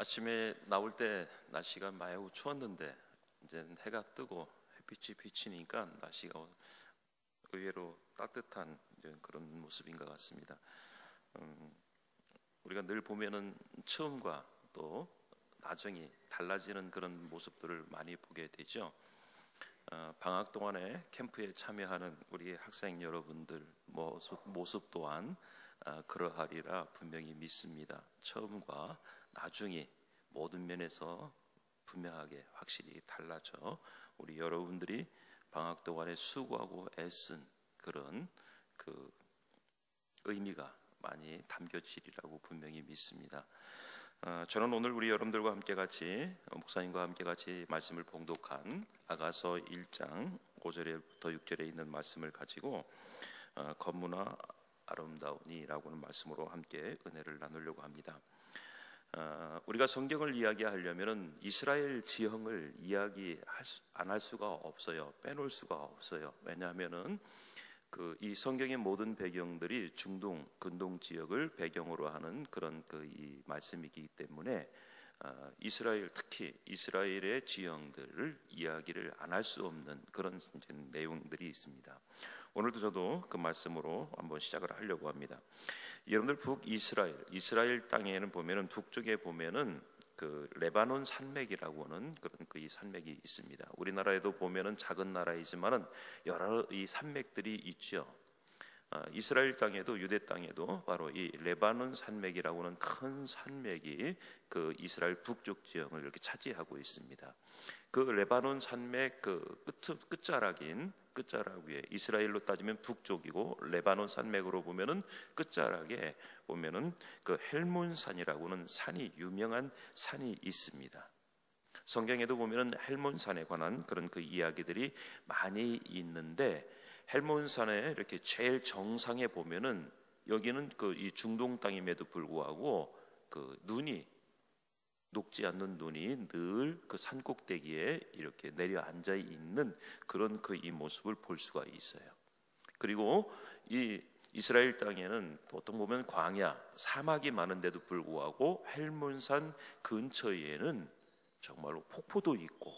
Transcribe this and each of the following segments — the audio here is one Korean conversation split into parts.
아침에 나올 때 날씨가 매우 추웠는데 이제 해가 뜨고 햇빛이 비치니까 날씨가 의외로 따뜻한 그런 모습인 것 같습니다. 우리가 늘 보면은 처음과 또 나중이 달라지는 그런 모습들을 많이 보게 되죠. 방학 동안에 캠프에 참여하는 우리 학생 여러분들 모습 또한 그러하리라 분명히 믿습니다. 처음과 나중이 모든 면에서 분명하게 확실히 달라져 우리 여러분들이 방학 동안에 수고하고 애쓴 그런 그 의미가 많이 담겨지리라고 분명히 믿습니다. 저는 오늘 우리 여러분들과 함께 같이 목사님과 함께 같이 말씀을 봉독한 아가서 1장 5절부터 6절에 있는 말씀을 가지고 건무나 아름다우니라고 하는 말씀으로 함께 은혜를 나누려고 합니다. 우리가 성경을 이야기하려면 이스라엘 지형을 이야기 안 할 수가 없어요. 빼놓을 수가 없어요. 왜냐하면은 이 성경의 모든 배경들이 중동, 근동 지역을 배경으로 하는 그런 이 말씀이기 때문에 이스라엘, 특히 이스라엘의 지형들을 이야기를 안 할 수 없는 그런 내용들이 있습니다. 오늘도 저도 그 말씀으로 한번 시작을 하려고 합니다. 여러분들 이스라엘 땅에는 보면은 북쪽에 보면은 그 레바논 산맥이라고 하는 그런 이 산맥이 있습니다. 우리나라에도 보면은 작은 나라이지만은 여러 이 산맥들이 있죠. 이스라엘 땅에도 유대 땅에도 바로 이 레바논 산맥이라고 하는 큰 산맥이 그 이스라엘 북쪽 지형을 이렇게 차지하고 있습니다. 그 레바논 산맥 그 끝자락 위에 이스라엘로 따지면 북쪽이고 레바논 산맥으로 보면은 끝자락에 보면은 그 헬몬산이라고 하는 산이 유명한 산이 있습니다. 성경에도 보면은 헬몬산에 관한 그런 그 이야기들이 많이 있는데 헬몬산에 이렇게 제일 정상에 보면은 여기는 그 이 중동 땅임에도 불구하고 그 녹지 않는 눈이 늘 그 산 꼭대기에 이렇게 내려앉아 있는 그런 이 모습을 볼 수가 있어요. 그리고 이 이스라엘 땅에는 보통 보면 광야, 사막이 많은데도 불구하고 헬몬산 근처에는 정말로 폭포도 있고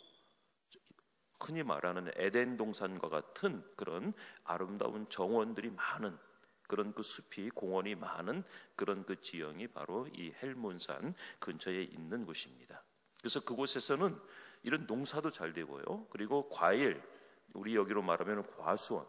흔히 말하는 에덴 동산과 같은 그런 아름다운 정원들이 많은 그런 그 숲이 공원이 많은 그런 그 지형이 바로 이 헬몬산 근처에 있는 곳입니다. 그래서 그곳에서는 이런 농사도 잘 되고요. 그리고 과일, 우리 여기로 말하면 과수원,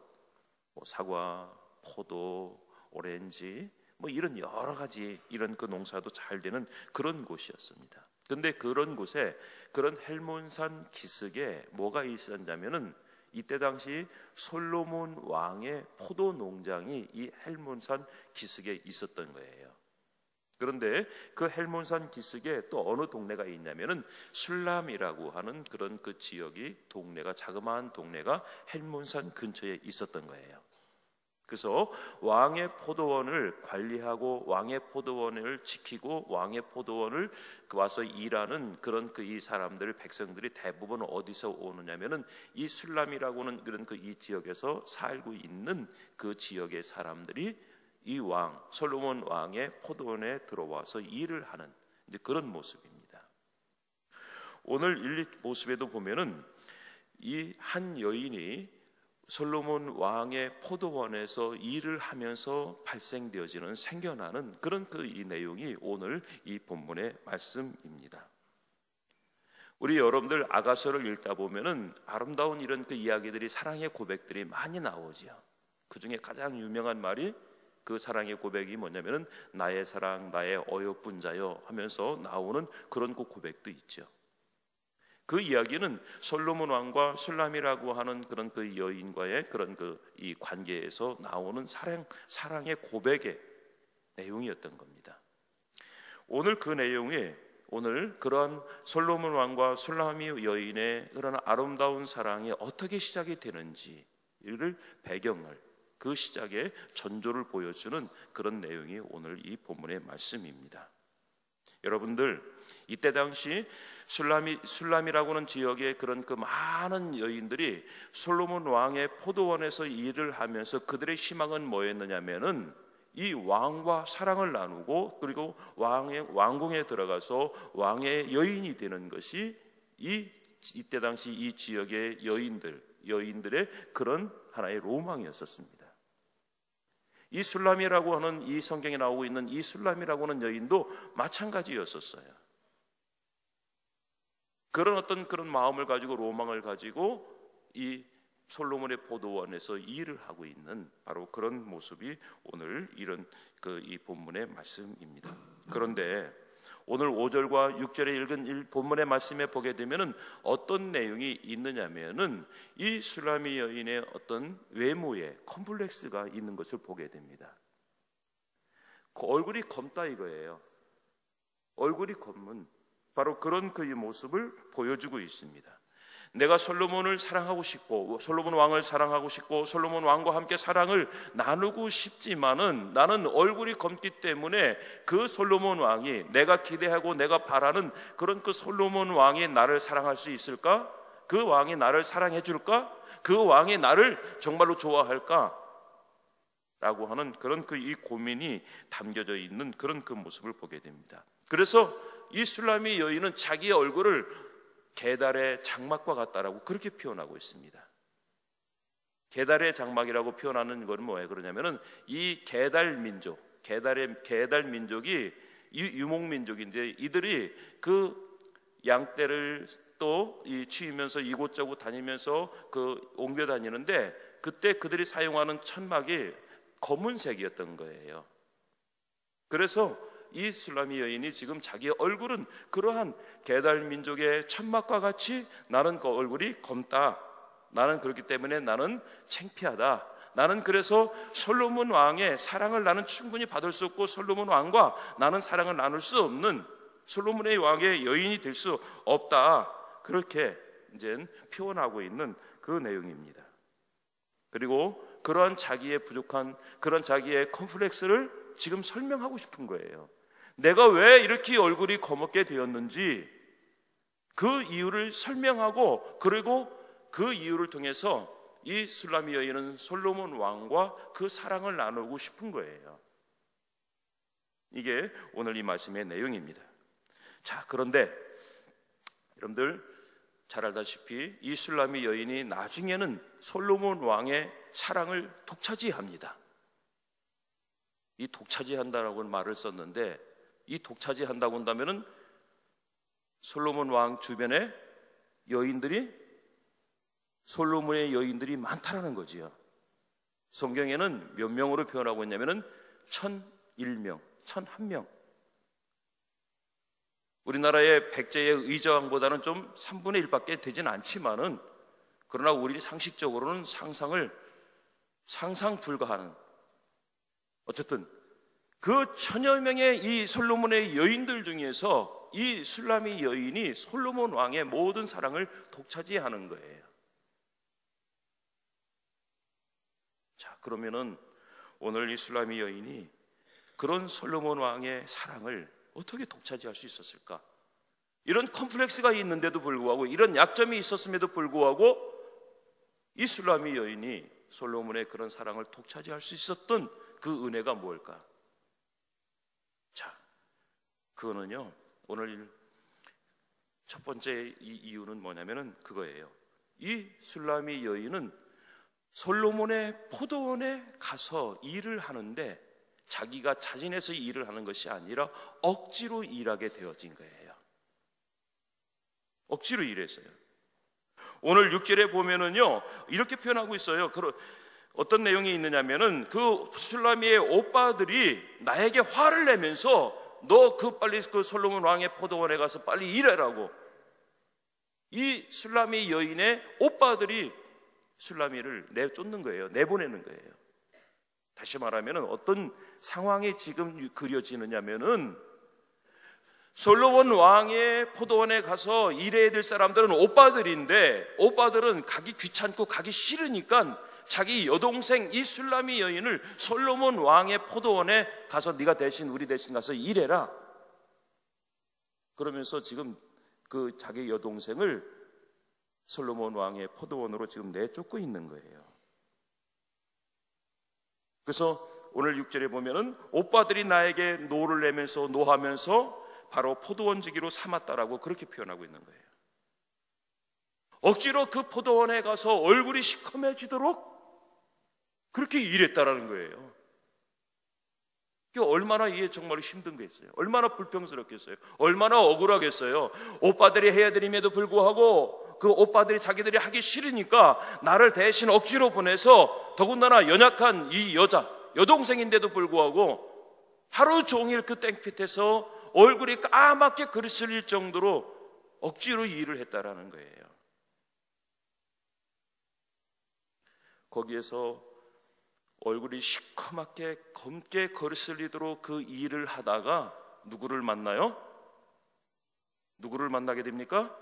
사과, 포도, 오렌지, 이런 여러 가지 이런 그 농사도 잘 되는 그런 곳이었습니다. 근데 그런 곳에 그런 헬몬산 기슭에 뭐가 있었냐면은 이때 당시 솔로몬 왕의 포도 농장이 이 헬몬산 기슭에 있었던 거예요. 그런데 그 헬몬산 기슭에 또 어느 동네가 있냐면은 술람이라고 하는 그런 그 지역이 자그마한 동네가 헬몬산 근처에 있었던 거예요. 그래서 왕의 포도원을 관리하고 왕의 포도원을 지키고 왕의 포도원을 와서 일하는 그런 이 사람들 백성들이 대부분 어디서 오느냐면은 이 술람이라고 하는 그런 이 지역에서 살고 있는 그 지역의 사람들이 이 솔로몬 왕의 포도원에 들어와서 일을 하는 이제 그런 모습입니다. 오늘 이 모습에도 보면은 이 한 여인이 솔로몬 왕의 포도원에서 일을 하면서 생겨나는 그런 이 내용이 오늘 이 본문의 말씀입니다. 우리 여러분들 아가서를 읽다 보면은 아름다운 이런 그 이야기들이 사랑의 고백들이 많이 나오죠. 그 중에 가장 유명한 말이 그 사랑의 고백이 뭐냐면은 나의 사랑, 나의 어여쁜 자여 하면서 나오는 그런 그 고백도 있죠. 그 이야기는 솔로몬 왕과 술람이라고 하는 그런 그 여인과의 그런 이 관계에서 나오는 사랑의 고백의 내용이었던 겁니다. 오늘 그 내용이 그런 솔로몬 왕과 술람이 여인의 그런 아름다운 사랑이 어떻게 시작이 되는지를 배경을 그 시작의 전조를 보여주는 그런 내용이 오늘 이 본문의 말씀입니다. 여러분들 이때 당시 술람이라고 하는 지역의 그런 그 많은 여인들이 솔로몬 왕의 포도원에서 일을 하면서 그들의 희망은 뭐였느냐면은 이 왕과 사랑을 나누고 그리고 왕궁에 들어가서 왕의 여인이 되는 것이 이때 당시 이 지역의 여인들의 그런 하나의 로망이었었습니다. 이 술람이라고 하는, 이 성경에 나오고 있는 이 술람이라고 하는 여인도 마찬가지였었어요. 그런 어떤 그런 마음을 가지고, 로망을 가지고 이 솔로몬의 포도원에서 일을 하고 있는 바로 그런 모습이 오늘 이런 이 본문의 말씀입니다. 그런데 오늘 5절과 6절에 읽은 본문의 말씀에 보게 되면은 어떤 내용이 있느냐면은 이 술람이 여인의 어떤 외모에 컴플렉스가 있는 것을 보게 됩니다. 그 얼굴이 검다 이거예요. 얼굴이 검은 바로 그런 그의 모습을 보여주고 있습니다. 내가 솔로몬을 사랑하고 싶고, 솔로몬 왕을 사랑하고 싶고, 솔로몬 왕과 함께 사랑을 나누고 싶지만은 나는 얼굴이 검기 때문에 그 솔로몬 왕이, 내가 기대하고 내가 바라는 그런 그 솔로몬 왕이 나를 사랑할 수 있을까? 그 왕이 나를 사랑해 줄까? 그 왕이 나를 정말로 좋아할까? 라고 하는 그런 그 이 고민이 담겨져 있는 그런 그 모습을 보게 됩니다. 그래서 이 술람이 여인은 자기의 얼굴을 게달의 장막과 같다라고 그렇게 표현하고 있습니다. 게달의 장막이라고 표현하는 건 뭐예요? 그러냐면은 이 게달 민족, 게달 민족이 유목민족인데 이들이 그 양떼를 또 치우면서 이곳저곳 다니면서 그 옮겨 다니는데 그때 그들이 사용하는 천막이 검은색이었던 거예요. 그래서 이 술람이 여인이 지금 자기의 얼굴은 그러한 게달 민족의 천막과 같이 나는 그 얼굴이 검다. 나는 그렇기 때문에 나는 창피하다. 나는 그래서 솔로몬 왕의 사랑을 나는 충분히 받을 수 없고 솔로몬 왕과 나는 사랑을 나눌 수 없는 솔로몬의 왕의 여인이 될 수 없다. 그렇게 이제 표현하고 있는 그 내용입니다. 그리고 그러한 자기의 부족한 그런 자기의 컴플렉스를 지금 설명하고 싶은 거예요. 내가 왜 이렇게 얼굴이 검게 되었는지 그 이유를 설명하고 그리고 그 이유를 통해서 이 술람이 여인은 솔로몬 왕과 그 사랑을 나누고 싶은 거예요. 이게 오늘 이 말씀의 내용입니다. 자, 그런데 여러분들 잘 알다시피 이 술람이 여인이 나중에는 솔로몬 왕의 사랑을 독차지합니다. 이 독차지한다라고 말을 썼는데 이 독차지한다고 한다면은 솔로몬 왕 주변에 솔로몬의 여인들이 많다라는 거지요. 성경에는 몇 명으로 표현하고 있냐면은 1001명, 1001명. 우리나라의 백제의 의저왕보다는 좀 3분의 1밖에 되진 않지만은 그러나 우리 상식적으로는 상상 불가하는, 어쨌든 그 1000여 명의 이 솔로몬의 여인들 중에서 이 술람이 여인이 솔로몬 왕의 모든 사랑을 독차지하는 거예요. 자, 그러면은 오늘 이 술람이 여인이 그런 솔로몬 왕의 사랑을 어떻게 독차지할 수 있었을까? 이런 컴플렉스가 있는데도 불구하고, 이런 약점이 있었음에도 불구하고 이 술람이 여인이 솔로몬의 그런 사랑을 독차지할 수 있었던 그 은혜가 뭘까? 자, 그거는요, 오늘 첫 번째 이유는 뭐냐면은 그거예요. 이 술람이 여인은 솔로몬의 포도원에 가서 일을 하는데 자기가 자진해서 일을 하는 것이 아니라 억지로 일하게 되어진 거예요. 억지로 일했어요. 오늘 6절에 보면은요, 이렇게 표현하고 있어요. 어떤 내용이 있느냐면은 그 술라미의 오빠들이 나에게 화를 내면서 너 빨리 그 솔로몬 왕의 포도원에 가서 빨리 일해라고. 이 술라미 여인의 오빠들이 술라미를 내쫓는 거예요. 내보내는 거예요. 다시 말하면 어떤 상황이 지금 그려지느냐면은 솔로몬 왕의 포도원에 가서 일해야 될 사람들은 오빠들인데 오빠들은 가기 귀찮고 가기 싫으니까 자기 여동생 이 술라미 여인을 솔로몬 왕의 포도원에 가서 네가 대신 우리 대신 가서 일해라. 그러면서 지금 그 자기 여동생을 솔로몬 왕의 포도원으로 지금 내쫓고 있는 거예요. 그래서 오늘 6절에 보면은 오빠들이 나에게 노를 내면서 노하면서 바로 포도원 지기로 삼았다라고 그렇게 표현하고 있는 거예요. 억지로 그 포도원에 가서 얼굴이 시커매지도록 그렇게 일했다라는 거예요. 이게 얼마나 이게 정말 힘든 거겠어요. 얼마나 불평스럽겠어요. 얼마나 억울하겠어요. 오빠들이 해야드림에도 불구하고 그 오빠들이 자기들이 하기 싫으니까 나를 대신 억지로 보내서 더군다나 연약한 이 여동생인데도 불구하고 하루 종일 그 땡볕에서 얼굴이 까맣게 그리슬릴 정도로 억지로 일을 했다라는 거예요. 거기에서 얼굴이 시커멓게 검게 거슬리도록 그 일을 하다가 누구를 만나요? 누구를 만나게 됩니까?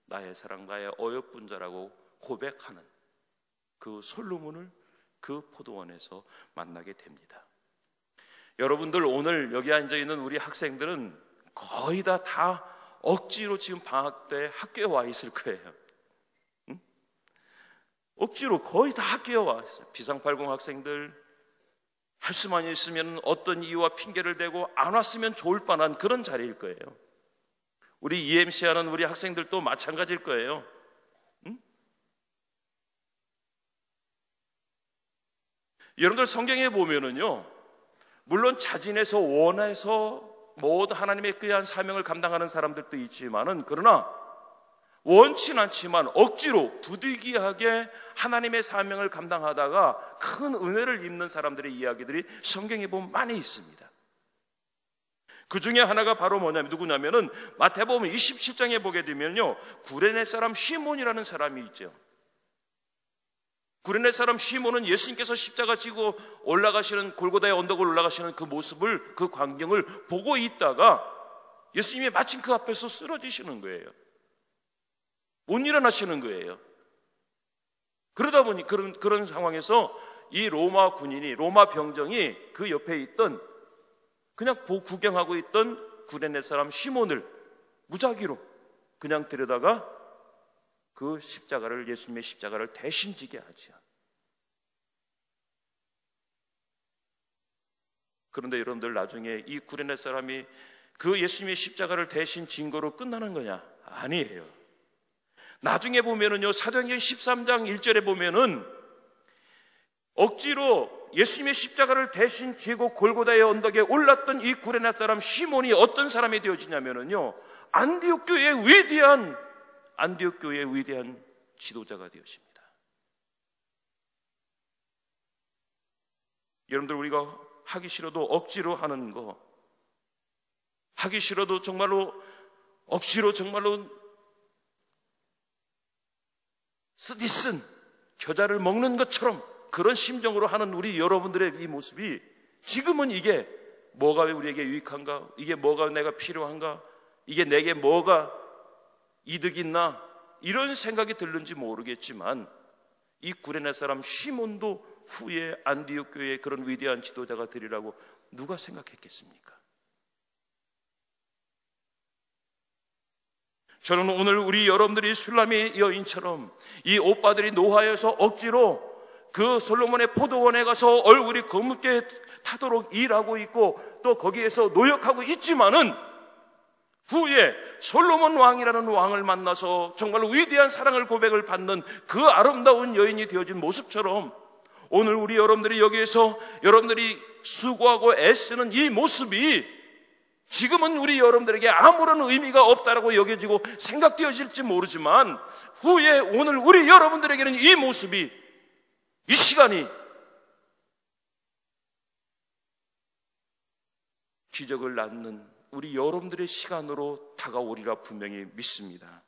나의 사랑, 나의 어여쁜 자라고 고백하는 그 솔로몬을 그 포도원에서 만나게 됩니다. 여러분들 오늘 여기 앉아있는 우리 학생들은 거의 다 억지로 지금 방학 때 학교에 와 있을 거예요. 억지로 거의 다 학교에 와 있어요. 비상팔공 학생들 할 수만 있으면 어떤 이유와 핑계를 대고 안 왔으면 좋을 뻔한 그런 자리일 거예요. 우리 EMC 하는 우리 학생들도 마찬가지일 거예요. 여러분들 성경에 보면은요, 물론 자진해서 원해서 모두 하나님의 귀한 사명을 감당하는 사람들도 있지만은, 그러나 원치 않지만 억지로 부득이하게 하나님의 사명을 감당하다가 큰 은혜를 입는 사람들의 이야기들이 성경에 보면 많이 있습니다. 그 중에 하나가 바로 누구냐면은 마태복음 27장에 보게 되면요, 구레네 사람 시몬이라는 사람이 있죠. 구레네 사람 시몬은 예수님께서 십자가 지고 올라가시는 골고다의 언덕을 올라가시는 그 모습을, 그 광경을 보고 있다가 예수님이 마침 그 앞에서 쓰러지시는 거예요. 못 일어나시는 거예요. 그러다 보니 그런 상황에서 이 로마 군인이, 로마 병정이 그 옆에 있던, 그냥 구경하고 있던 구레네 사람 시몬을 무작위로 그냥 데려다가 그 십자가를, 예수님의 십자가를 대신 지게 하죠. 그런데 여러분들, 나중에 이 구레네 사람이 그 예수님의 십자가를 대신 진 거로 끝나는 거냐? 아니에요. 나중에 보면은요, 사도행전 13장 1절에 보면은 억지로 예수님의 십자가를 대신 지고 골고다의 언덕에 올랐던 이 구레네 사람 시몬이 어떤 사람이 되어지냐면은요, 안디옥 교회의 위대한 지도자가 되어집니다. 여러분들, 우리가 하기 싫어도 억지로 하는 거, 하기 싫어도 정말로 억지로 정말로 쓰디쓴 겨자를 먹는 것처럼 그런 심정으로 하는 우리 여러분들의 이 모습이, 지금은 이게 뭐가 우리에게 유익한가? 이게 뭐가 내가 필요한가? 이게 내게 뭐가 이득이 있나? 이런 생각이 들는지 모르겠지만, 이 구레네 사람 시몬도 후에 안디옥 교회의 그런 위대한 지도자가 되리라고 누가 생각했겠습니까? 저는 오늘 우리 여러분들이 술람의 여인처럼 이 오빠들이 노하여서 억지로 그 솔로몬의 포도원에 가서 얼굴이 검게 타도록 일하고 있고 또 거기에서 노역하고 있지만은, 후에 솔로몬 왕이라는 왕을 만나서 정말로 위대한 사랑을 고백을 받는 그 아름다운 여인이 되어진 모습처럼, 오늘 우리 여러분들이 여기에서 여러분들이 수고하고 애쓰는 이 모습이 지금은 우리 여러분들에게 아무런 의미가 없다라고 여겨지고 생각되어질지 모르지만, 후에 오늘 우리 여러분들에게는 이 모습이, 이 시간이 기적을 낳는 우리 여러분들의 시간으로 다가오리라 분명히 믿습니다.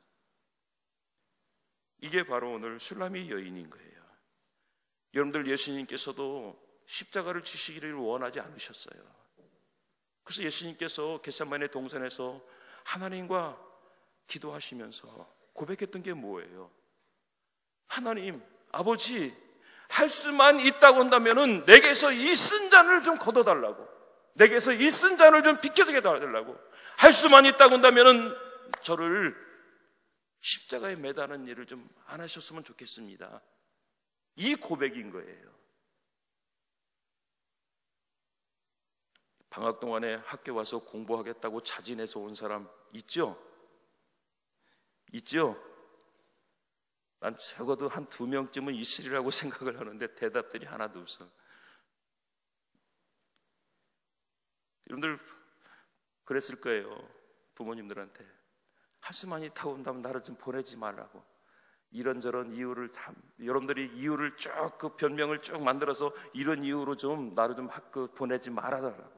이게 바로 오늘 술람의 여인인 거예요. 여러분들, 예수님께서도 십자가를 지시기를 원하지 않으셨어요. 그래서 예수님께서 겟세마네 동산에서 하나님과 기도하시면서 고백했던 게 뭐예요? 하나님, 아버지, 할 수만 있다고 한다면은 내게서 이 쓴 잔을 좀 걷어달라고, 내게서 이 쓴 잔을 좀 비켜주게 달라고, 할 수만 있다고 한다면은 저를 십자가에 매다는 일을 좀 안 하셨으면 좋겠습니다. 이 고백인 거예요. 방학 동안에 학교 와서 공부하겠다고 자진해서 온 사람 있죠? 있죠? 난 적어도 한 2명쯤은 있으리라고 생각을 하는데 대답들이 하나도 없어. 여러분들 그랬을 거예요. 부모님들한테 한수만이 타고 온다면 나를 좀 보내지 말라고. 이런저런 이유를 여러분들이 이유를 쭉 그 변명을 쭉 만들어서 이런 이유로 좀 나를 좀 학교 보내지 말아달라고,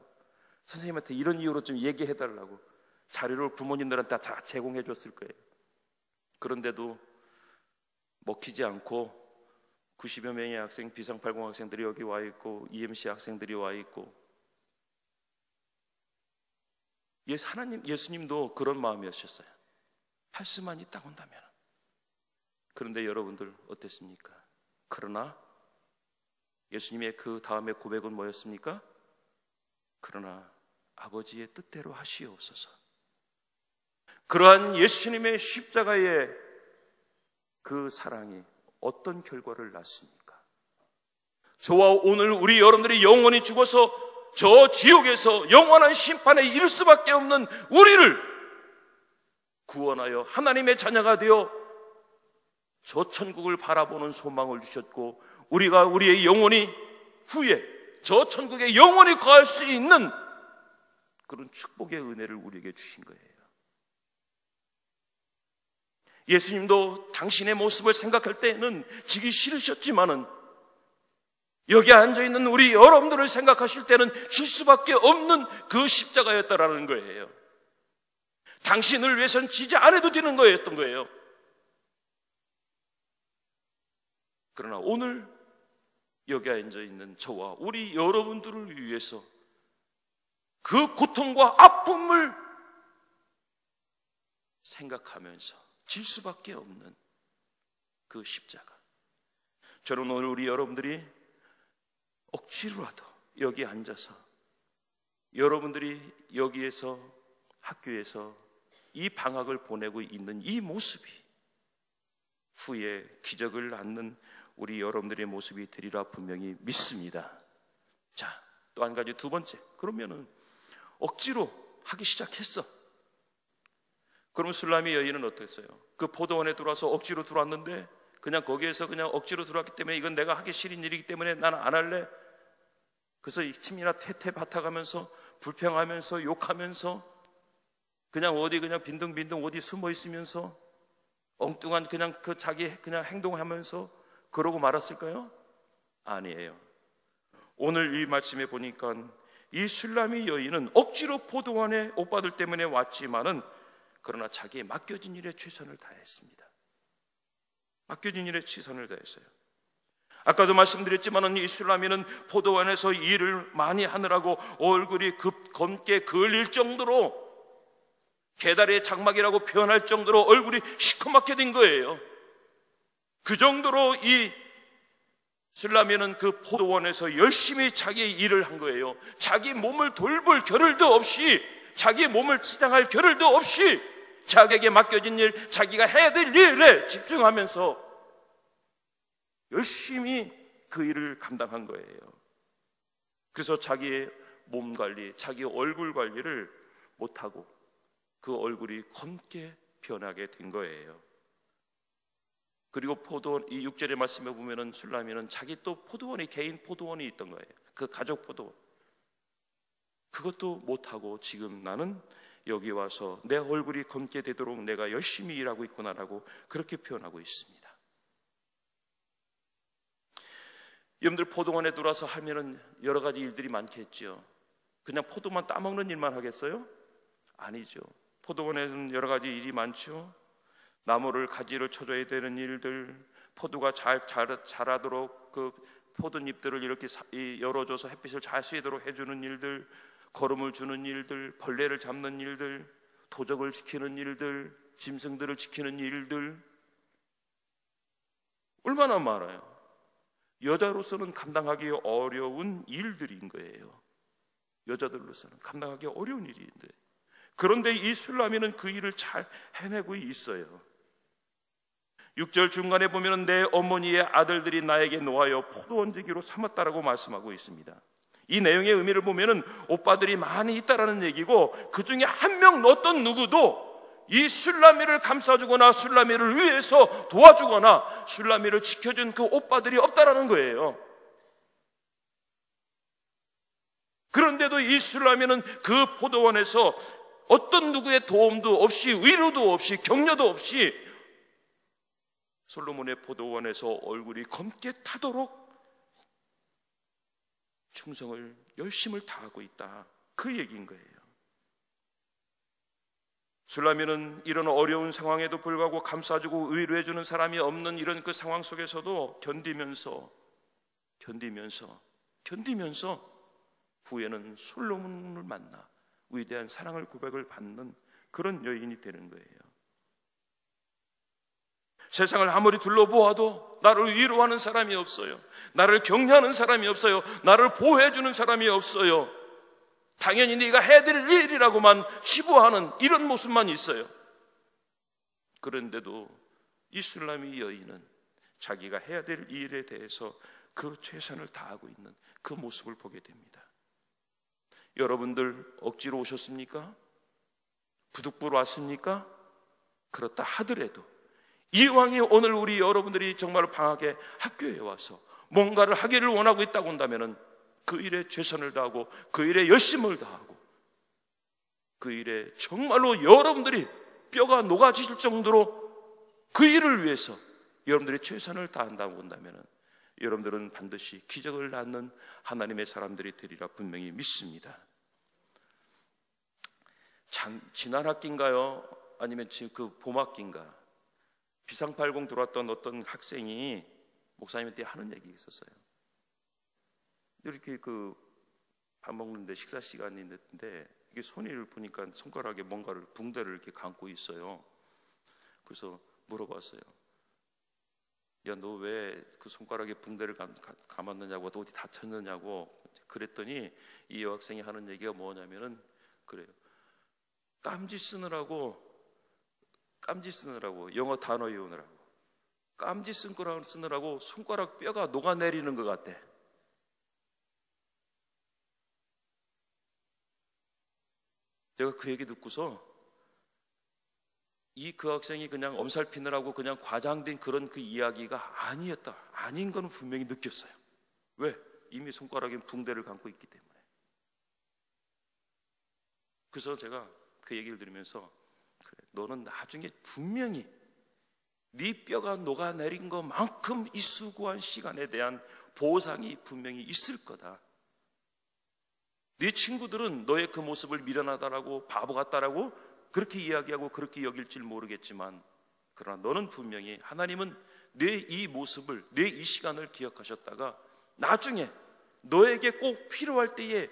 선생님한테 이런 이유로 좀 얘기해달라고 자료를 부모님들한테 다 제공해 줬을 거예요. 그런데도 먹히지 않고 90여 명의 학생, 비상80 학생들이 여기 와 있고 EMC 학생들이 와 있고, 하나님, 예수님도 그런 마음이었어요. 할 수만 있다고 한다면. 그런데 여러분들 어땠습니까? 그러나 예수님의 그 다음에 고백은 뭐였습니까? 그러나 아버지의 뜻대로 하시옵소서. 그러한 예수님의 십자가의 그 사랑이 어떤 결과를 낳습니까? 저와 오늘 우리 여러분들이 영원히 죽어서 저 지옥에서 영원한 심판에 이를 수밖에 없는 우리를 구원하여 하나님의 자녀가 되어 저 천국을 바라보는 소망을 주셨고, 우리가 우리의 영혼이 후에 저 천국에 영원히 거할 수 있는 그런 축복의 은혜를 우리에게 주신 거예요. 예수님도 당신의 모습을 생각할 때는 지기 싫으셨지만은 여기 앉아있는 우리 여러분들을 생각하실 때는 질 수밖에 없는 그 십자가였다라는 거예요. 당신을 위해서는 지지 않아도 되는 거였던 거예요. 그러나 오늘 여기 앉아있는 저와 우리 여러분들을 위해서 그 고통과 아픔을 생각하면서 질 수밖에 없는 그 십자가. 저는 오늘 우리 여러분들이 억지로라도 여기 앉아서 여러분들이 여기에서 학교에서 이 방학을 보내고 있는 이 모습이 후에 기적을 낳는 우리 여러분들의 모습이 되리라 분명히 믿습니다. 자, 또 한 가지, 두 번째. 그러면은 억지로 하기 시작했어. 그럼 술라미 여인은 어땠어요? 그 포도원에 들어와서 억지로 들어왔는데 그냥 거기에서 그냥 억지로 들어왔기 때문에 이건 내가 하기 싫은 일이기 때문에 나는 안 할래. 그래서 침이나 퇴퇴 밭아가면서 불평하면서 욕하면서 그냥 어디 그냥 빈둥빈둥 어디 숨어 있으면서 엉뚱한 그냥 그 자기 그냥 행동하면서 그러고 말았을까요? 아니에요. 오늘 이 말씀에 보니까 이 술라미 여인은 억지로 포도원에 오빠들 때문에 왔지만은 그러나 자기의 맡겨진 일에 최선을 다했습니다. 맡겨진 일에 최선을 다했어요. 아까도 말씀드렸지만은 이 술라미는 포도원에서 일을 많이 하느라고 얼굴이 검게 그을릴 정도로, 개다리의 장막이라고 표현할 정도로 얼굴이 시커멓게 된 거예요. 그 정도로 이 술라미는 그 포도원에서 열심히 자기의 일을 한 거예요. 자기 몸을 돌볼 겨를도 없이, 자기 몸을 치장할 겨를도 없이 자기에게 맡겨진 일, 자기가 해야 될 일에 집중하면서 열심히 그 일을 감당한 거예요. 그래서 자기의 몸 관리, 자기 얼굴 관리를 못하고 그 얼굴이 검게 변하게 된 거예요. 그리고 포도원, 이 6절의 말씀에 보면은 술라미는 자기 또 포도원이, 개인 포도원이 있던 거예요. 그 가족 포도원. 그것도 못하고 지금 나는 여기 와서 내 얼굴이 검게 되도록 내가 열심히 일하고 있구나라고 그렇게 표현하고 있습니다. 여러분들 포도원에 들어와서 하면은 여러 가지 일들이 많겠죠. 그냥 포도만 따먹는 일만 하겠어요? 아니죠. 포도원에는 여러 가지 일이 많죠. 나무를 가지를 쳐줘야 되는 일들, 포도가 잘 자라도록 그 포도잎들을 이렇게 열어줘서 햇빛을 잘 쐬도록 해주는 일들, 거름을 주는 일들, 벌레를 잡는 일들, 도적을 지키는 일들, 짐승들을 지키는 일들, 얼마나 많아요. 여자로서는 감당하기 어려운 일들인 거예요. 여자들로서는 감당하기 어려운 일인데, 그런데 이 술라미는 그 일을 잘 해내고 있어요. 6절 중간에 보면 내 어머니의 아들들이 나에게 놓아여 포도원지기로 삼았다라고 말씀하고 있습니다. 이 내용의 의미를 보면은 오빠들이 많이 있다라는 얘기고, 그 중에 한 명 어떤 누구도 이 술라미를 감싸주거나 술라미를 위해서 도와주거나 술라미를 지켜준 그 오빠들이 없다라는 거예요. 그런데도 이 술라미는 그 포도원에서 어떤 누구의 도움도 없이, 위로도 없이, 격려도 없이 솔로몬의 포도원에서 얼굴이 검게 타도록 충성을, 열심을 다하고 있다, 그 얘기인 거예요. 술라미는 이런 어려운 상황에도 불구하고 감싸주고 위로해주는 사람이 없는 이런 그 상황 속에서도 견디면서 후에는 솔로몬을 만나 위대한 사랑을 고백을 받는 그런 여인이 되는 거예요. 세상을 아무리 둘러보아도 나를 위로하는 사람이 없어요. 나를 격려하는 사람이 없어요. 나를 보호해주는 사람이 없어요. 당연히 네가 해야 될 일이라고만 치부하는 이런 모습만 있어요. 그런데도 이 술라미 여인은 자기가 해야 될 일에 대해서 그 최선을 다하고 있는 그 모습을 보게 됩니다. 여러분들 억지로 오셨습니까? 부득불 왔습니까? 그렇다 하더라도 이왕이 오늘 우리 여러분들이 정말 방학에 학교에 와서 뭔가를 하기를 원하고 있다고 한다면 그 일에 최선을 다하고 그 일에 열심을 다하고 그 일에 정말로 여러분들이 뼈가 녹아질 정도로 그 일을 위해서 여러분들이 최선을 다한다고 한다면 여러분들은 반드시 기적을 낳는 하나님의 사람들이 되리라 분명히 믿습니다. 지난 학기인가요? 아니면 지금 그 봄학기인가? 비상팔공 들어왔던 어떤 학생이 목사님한테 하는 얘기가 있었어요. 이렇게 밥 먹는데 식사 시간이 됐는데 이게 손을 보니까 손가락에 뭔가를 붕대를 이렇게 감고 있어요. 그래서 물어봤어요. 야, 너 왜 그 손가락에 붕대를 감았느냐고, 어디 다쳤느냐고. 그랬더니 이 여학생이 하는 얘기가 뭐냐면은 그래요. 깜지 쓰느라고 영어 단어 외우느라고 깜지 쓰느라고 손가락 뼈가 녹아내리는 것 같대. 내가 그 얘기 듣고서 그 학생이 그냥 엄살 피느라고 그냥 과장된 그런 그 이야기가 아닌 건 분명히 느꼈어요. 왜? 이미 손가락에 붕대를 감고 있기 때문에. 그래서 제가 그 얘기를 들으면서 그래, 너는 나중에 분명히 네 뼈가 녹아내린 것만큼 이 수고한 시간에 대한 보상이 분명히 있을 거다. 네 친구들은 너의 그 모습을 미련하다라고 바보 같다라고 그렇게 이야기하고 그렇게 여길지 모르겠지만, 그러나 너는 분명히 하나님은 내 이 모습을, 내 이 시간을 기억하셨다가 나중에 너에게 꼭 필요할 때에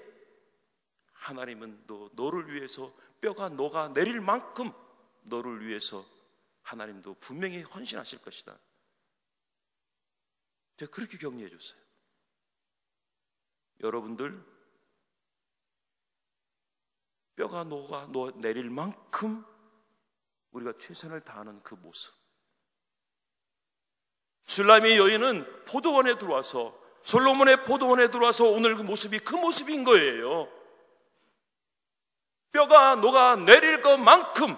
하나님은 너를 위해서 뼈가 녹아내릴 만큼 너를 위해서 하나님도 분명히 헌신하실 것이다. 제가 그렇게 격려해 줬어요. 여러분들 뼈가 녹아내릴 만큼 우리가 최선을 다하는 그 모습. 술라미 여인은 포도원에 들어와서, 솔로몬의 포도원에 들어와서 오늘 그 모습이 그 모습인 거예요. 뼈가 녹아내릴 것만큼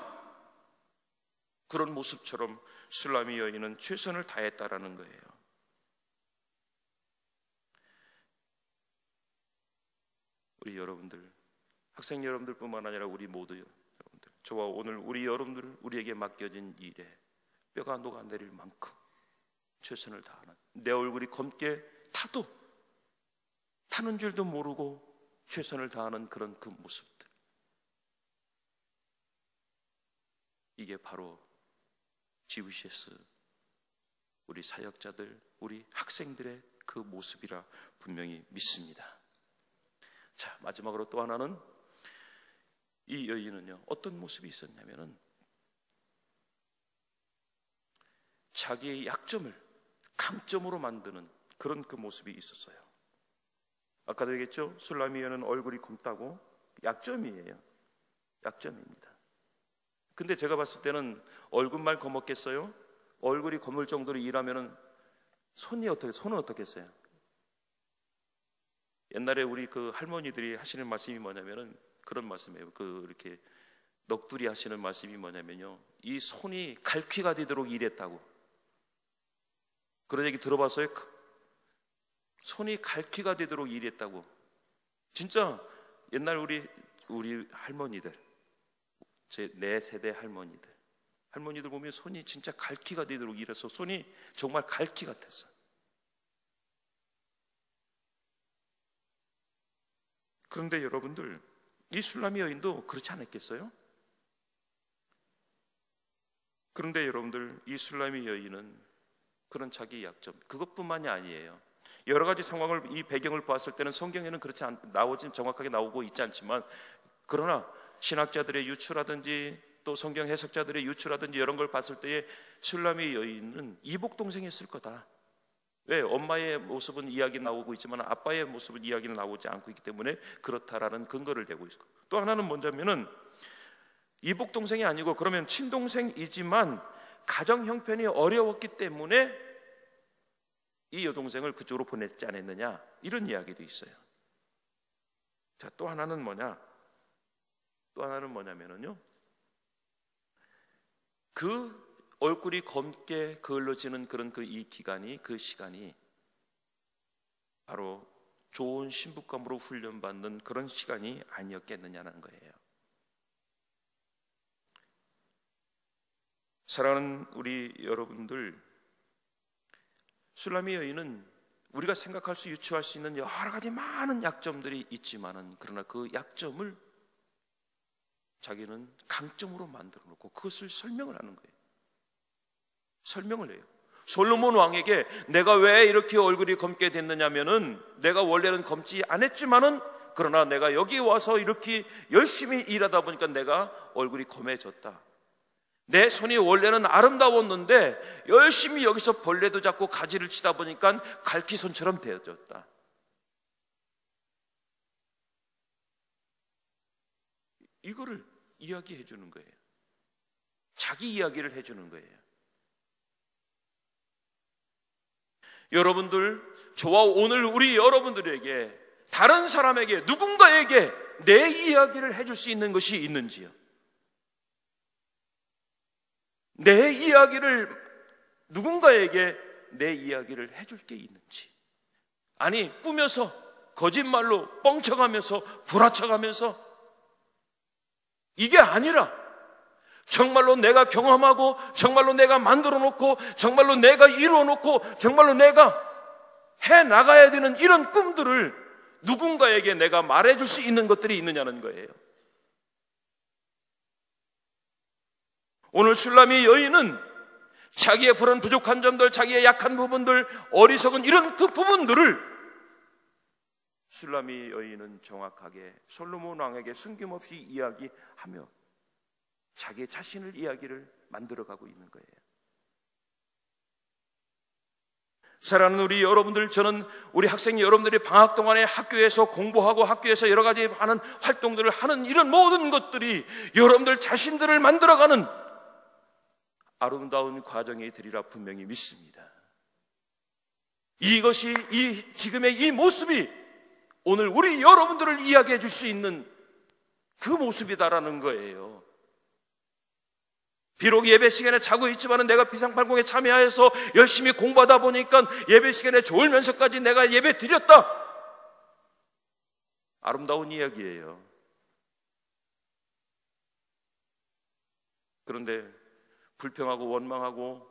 그런 모습처럼 술라미 여인은 최선을 다했다라는 거예요. 우리 여러분들, 학생 여러분들뿐만 아니라 우리 모두 여러분들, 저와 오늘 우리 여러분들, 우리에게 맡겨진 일에 뼈가 녹아내릴 만큼 최선을 다하는, 내 얼굴이 검게 타도 타는 줄도 모르고 최선을 다하는 그런 그 모습들, 이게 바로 GVCS 우리 사역자들, 우리 학생들의 그 모습이라 분명히 믿습니다. 자, 마지막으로 또 하나는, 이 여인은요 어떤 모습이 있었냐면은 자기의 약점을 강점으로 만드는 그런 그 모습이 있었어요. 아까도 얘기했죠? 술라미 여인은 얼굴이 검다고 약점이에요. 약점입니다. 근데 제가 봤을 때는 얼굴만 검었겠어요? 얼굴이 검을 정도로 일하면은 손은 어떻게 했어요? 옛날에 우리 그 할머니들이 하시는 말씀이 뭐냐면은 그런 말씀이에요. 그 이렇게 넋두리 하시는 말씀이 뭐냐면요, 이 손이 갈퀴가 되도록 일했다고. 그런 얘기 들어봤어요? 손이 갈퀴가 되도록 일했다고. 진짜 옛날 우리 할머니들, 내 세대 할머니들 보면 손이 진짜 갈퀴가 되도록 일해서 손이 정말 갈퀴 같았어. 그런데 여러분들, 이 술라미 여인도 그렇지 않았겠어요? 그런데 여러분들, 이 술라미 여인은 그런 자기 약점, 그것뿐만이 아니에요. 여러 가지 상황을, 이 배경을 봤을 때는 성경에는 그렇지 정확하게 나오고 있지 않지만, 그러나 신학자들의 유추라든지 또 성경 해석자들의 유추라든지 이런 걸 봤을 때에 술라미 여인은 이복 동생이었을 거다. 왜? 엄마의 모습은 이야기 나오고 있지만 아빠의 모습은 이야기는 나오지 않고 있기 때문에 그렇다라는 근거를 대고 있고, 또 하나는 뭐냐면은 이복 동생이 아니고 그러면 친동생이지만 가정 형편이 어려웠기 때문에 이 여동생을 그쪽으로 보냈지 않았느냐, 이런 이야기도 있어요. 자, 또 하나는 뭐냐면은요, 그 얼굴이 검게 그을러지는 그런 이 기간이, 그 시간이 바로 좋은 신부감으로 훈련받는 그런 시간이 아니었겠느냐는 거예요. 사랑하는 우리 여러분들, 술라미 여인은 우리가 생각할 수, 유추할 수 있는 여러 가지 많은 약점들이 있지만은, 그러나 그 약점을 자기는 강점으로 만들어 놓고 그것을 설명을 하는 거예요. 설명을 해요. 솔로몬 왕에게 내가 왜 이렇게 얼굴이 검게 됐느냐면은, 내가 원래는 검지 않았지만은 그러나 내가 여기 와서 이렇게 열심히 일하다 보니까 내가 얼굴이 검해졌다. 내 손이 원래는 아름다웠는데 열심히 여기서 벌레도 잡고 가지를 치다 보니까 갈퀴손처럼 되어졌다. 이거를 이야기해 주는 거예요. 자기 이야기를 해 주는 거예요. 여러분들, 저와 오늘 우리 여러분들에게, 다른 사람에게, 누군가에게 내 이야기를 해줄 수 있는 것이 있는지요? 내 이야기를, 누군가에게 내 이야기를 해줄 게 있는지. 아니, 꾸며서, 거짓말로 뻥쳐가면서, 구라쳐가면서, 이게 아니라 정말로 내가 경험하고, 정말로 내가 만들어 놓고, 정말로 내가 이루어 놓고, 정말로 내가 해 나가야 되는 이런 꿈들을 누군가에게 내가 말해줄 수 있는 것들이 있느냐는 거예요. 오늘 술라미 여인은 자기의 그런 부족한 점들, 자기의 약한 부분들, 어리석은 이런 그 부분들을 술라미 여인은 정확하게 솔로몬 왕에게 숨김없이 이야기하며 자기 자신을 이야기를 만들어가고 있는 거예요. 사랑하는 우리 여러분들, 저는 우리 학생 여러분들이 방학 동안에 학교에서 공부하고 학교에서 여러 가지 하는 활동들을 하는 이런 모든 것들이 여러분들 자신들을 만들어가는 아름다운 과정이 되리라 분명히 믿습니다. 이것이, 지금의 이 모습이 오늘 우리 여러분들을 이야기해 줄 수 있는 그 모습이다라는 거예요. 비록 예배 시간에 자고 있지만 내가 비상팔공에 참여해서 열심히 공부하다 보니까 예배 시간에 졸면서까지 내가 예배 드렸다. 아름다운 이야기예요. 그런데 불평하고 원망하고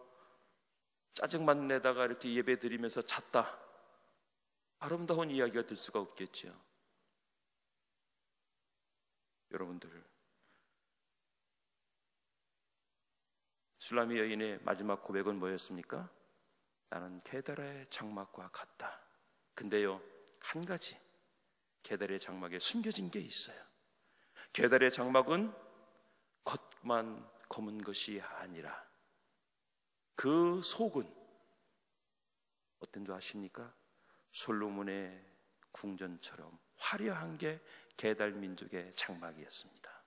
짜증만 내다가 이렇게 예배 드리면서 잤다. 아름다운 이야기가 될 수가 없겠죠. 여러분들, 술라미 여인의 마지막 고백은 뭐였습니까? 나는 게다라의 장막과 같다. 근데요, 한 가지, 게다라의 장막에 숨겨진 게 있어요. 게다라의 장막은 겉만 검은 것이 아니라 그 속은 어떤 줄 아십니까? 솔로몬의 궁전처럼 화려한 게 게달 민족의 장막이었습니다.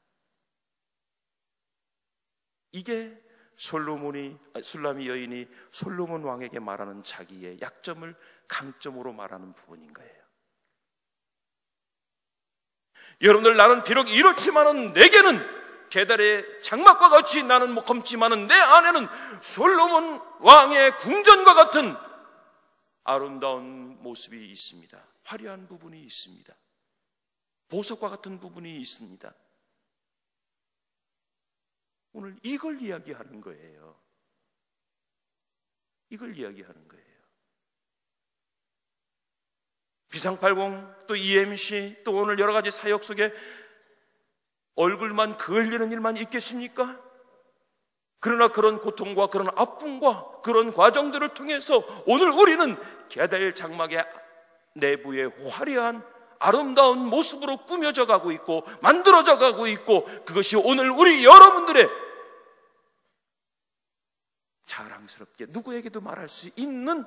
이게 술라미 여인이 솔로몬 왕에게 말하는 자기의 약점을 강점으로 말하는 부분인 거예요. 여러분들, 나는 비록 이렇지만은 내게는 게달의 장막과 같이 나는 검지만은 내 안에는 솔로몬 왕의 궁전과 같은 아름다운 모습이 있습니다. 화려한 부분이 있습니다. 보석과 같은 부분이 있습니다. 오늘 이걸 이야기하는 거예요. 이걸 이야기하는 거예요. 비상팔공, 또 EMC, 또 오늘 여러 가지 사역 속에 얼굴만 그을리는 일만 있겠습니까? 그러나 그런 고통과 그런 아픔과 그런 과정들을 통해서 오늘 우리는 게달 장막의 내부의 화려한 아름다운 모습으로 꾸며져 가고 있고 만들어져 가고 있고, 그것이 오늘 우리 여러분들의 자랑스럽게 누구에게도 말할 수 있는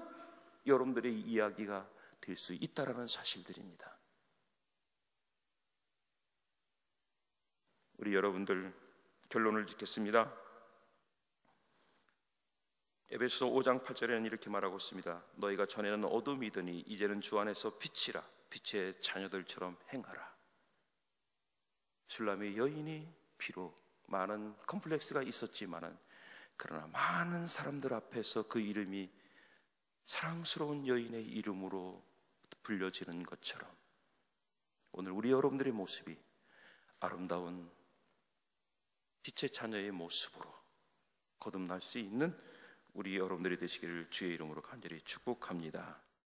여러분들의 이야기가 될 수 있다라는 사실들입니다. 우리 여러분들, 결론을 짓겠습니다. 에베소서 5장 8절에는 이렇게 말하고 있습니다. 너희가 전에는 어둠이더니 이제는 주 안에서 빛이라. 빛의 자녀들처럼 행하라. 슐람의 여인이 비록 많은 컴플렉스가 있었지만은, 그러나 많은 사람들 앞에서 그 이름이 사랑스러운 여인의 이름으로 불려지는 것처럼 오늘 우리 여러분들의 모습이 아름다운 빛의 자녀의 모습으로 거듭날 수 있는 우리 여러분들이 되시기를 주의 이름으로 간절히 축복합니다.